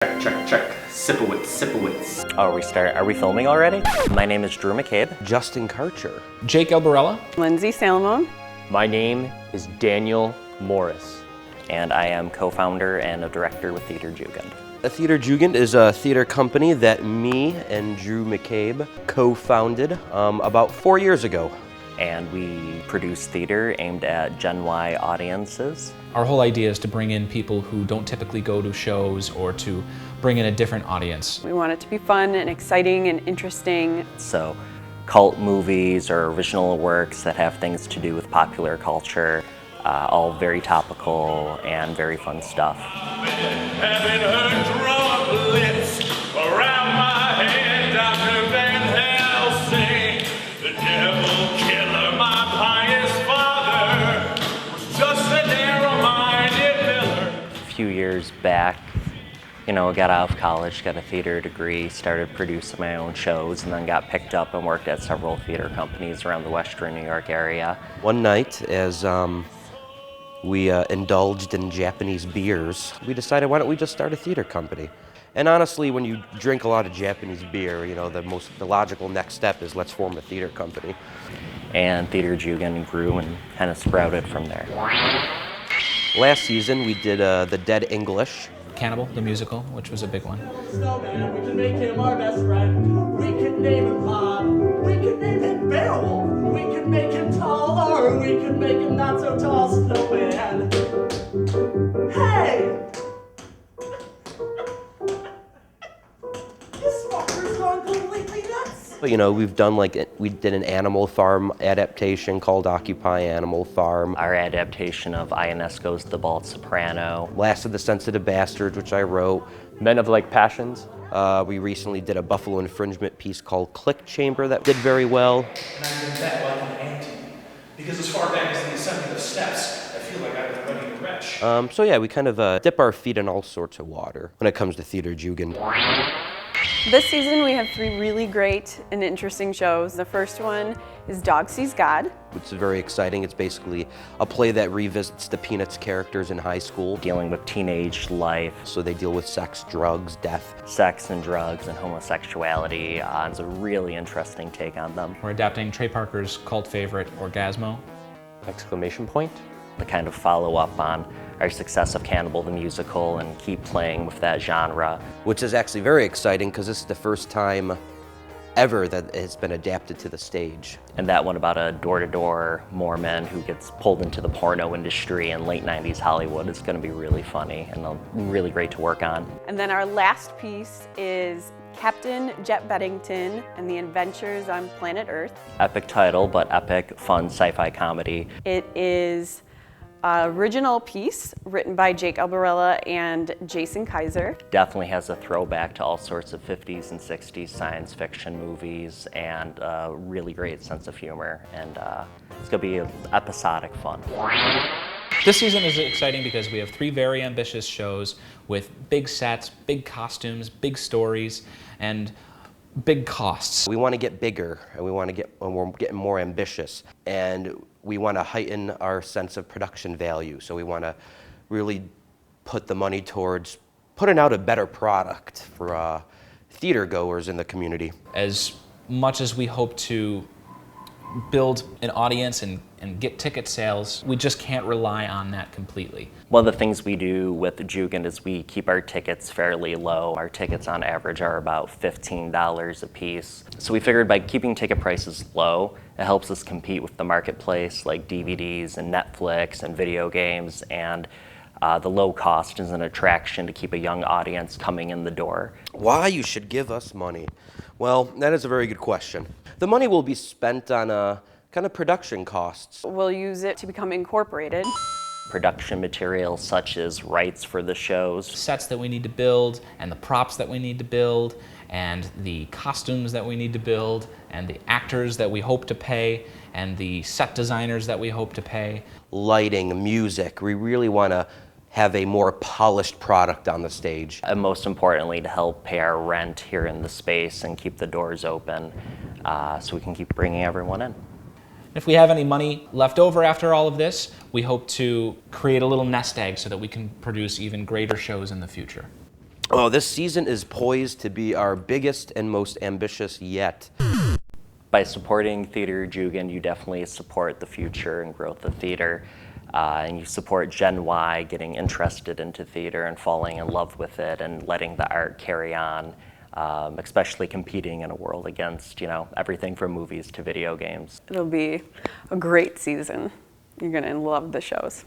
Check, check, check. Sipowitz, Sipowitz. Oh, are we filming already? My name is Drew McCabe. Justin Karcher. Jake Albarella. Lindsay Salomon. My name is Daniel Morris. And I am co-founder and a director with Theater Jugend. The Theater Jugend is a theater company that me and Drew McCabe co-founded about 4 years ago. And we produce theater aimed at Gen Y audiences. Our whole idea is to bring in people who don't typically go to shows or to bring in a different audience. We want it to be fun and exciting and interesting. So cult movies or original works that have things to do with popular culture, all very topical and very fun stuff. Having her droplets around my head, Dr. Van Helsing, the devil killer, my pious father, was just a narrow-minded miller. A few years back, got out of college, got a theater degree, started producing my own shows, and then got picked up and worked at several theater companies around the Western New York area. One night, as we indulged in Japanese beers, we decided, why don't we just start a theater company? And honestly, when you drink a lot of Japanese beer, the logical next step is let's form a theater company. And Theater Jugend grew and kind of sprouted from there. Last season, we did The Dead English. Cannibal, the musical, which was a big one. Snowman, we can make him our best friend. We can name him Bob. We can name him Beowulf. We can make him tall, or we can make him not so tall. Snowman. Hey! This fucker's gone completely nuts. But we've done we did an Animal Farm adaptation called Occupy Animal Farm. Our adaptation of Ionesco's The Bald Soprano. Last of the Sensitive Bastards, which I wrote. Men of Like Passions. We recently did a Buffalo Infringement piece called Click Chamber that did very well. And I did that like an ante, because as far back as the ascending of steps, I feel like I was running a wretch. So yeah, we kind of dip our feet in all sorts of water when it comes to Theater Jugend. This season we have 3 really great and interesting shows. The first one is Dog Sees God. It's very exciting. It's basically a play that revisits the Peanuts characters in high school. Dealing with teenage life. So they deal with sex, drugs, death. Sex and drugs and homosexuality. It's a really interesting take on them. We're adapting Trey Parker's cult favorite, Orgasmo. Exclamation point. To kind of follow up on our success of Cannibal the Musical and keep playing with that genre. Which is actually very exciting because this is the first time ever that it's been adapted to the stage. And that one about a door-to-door Mormon who gets pulled into the porno industry in late 90s Hollywood is going to be really funny and really great to work on. And then our last piece is Captain Jet Beddington and the Adventures on Planet Earth. Epic title, but epic, fun sci-fi comedy. It is an original piece written by Jake Albarella and Jason Kaiser. Definitely has a throwback to all sorts of 50s and 60s science fiction movies and a really great sense of humor. And it's going to be episodic fun. This season is exciting because we have 3 very ambitious shows with big sets, big costumes, big stories, and big costs. We want to get bigger, and we're getting more ambitious, and we want to heighten our sense of production value. So we want to really put the money towards putting out a better product for theater goers in the community. As much as we hope to build an audience and get ticket sales, we just can't rely on that completely. One of the things we do with Jugend is we keep our tickets fairly low. Our tickets on average are about $15 a piece. So we figured by keeping ticket prices low, it helps us compete with the marketplace like DVDs and Netflix and video games, and the low cost is an attraction to keep a young audience coming in the door. Why you should give us money? Well, that is a very good question. The money will be spent on kind of production costs. We'll use it to become incorporated. Production materials such as rights for the shows. Sets that we need to build, and the props that we need to build, and the costumes that we need to build, and the actors that we hope to pay, and the set designers that we hope to pay. Lighting, music. We really want to have a more polished product on the stage. And most importantly, to help pay our rent here in the space and keep the doors open so we can keep bringing everyone in. If we have any money left over after all of this, we hope to create a little nest egg so that we can produce even greater shows in the future. Oh, this season is poised to be our biggest and most ambitious yet. By supporting Theater Jugend, you definitely support the future and growth of theater. And you support Gen Y getting interested into theater and falling in love with it and letting the art carry on, especially competing in a world against, everything from movies to video games. It'll be a great season. You're gonna love the shows.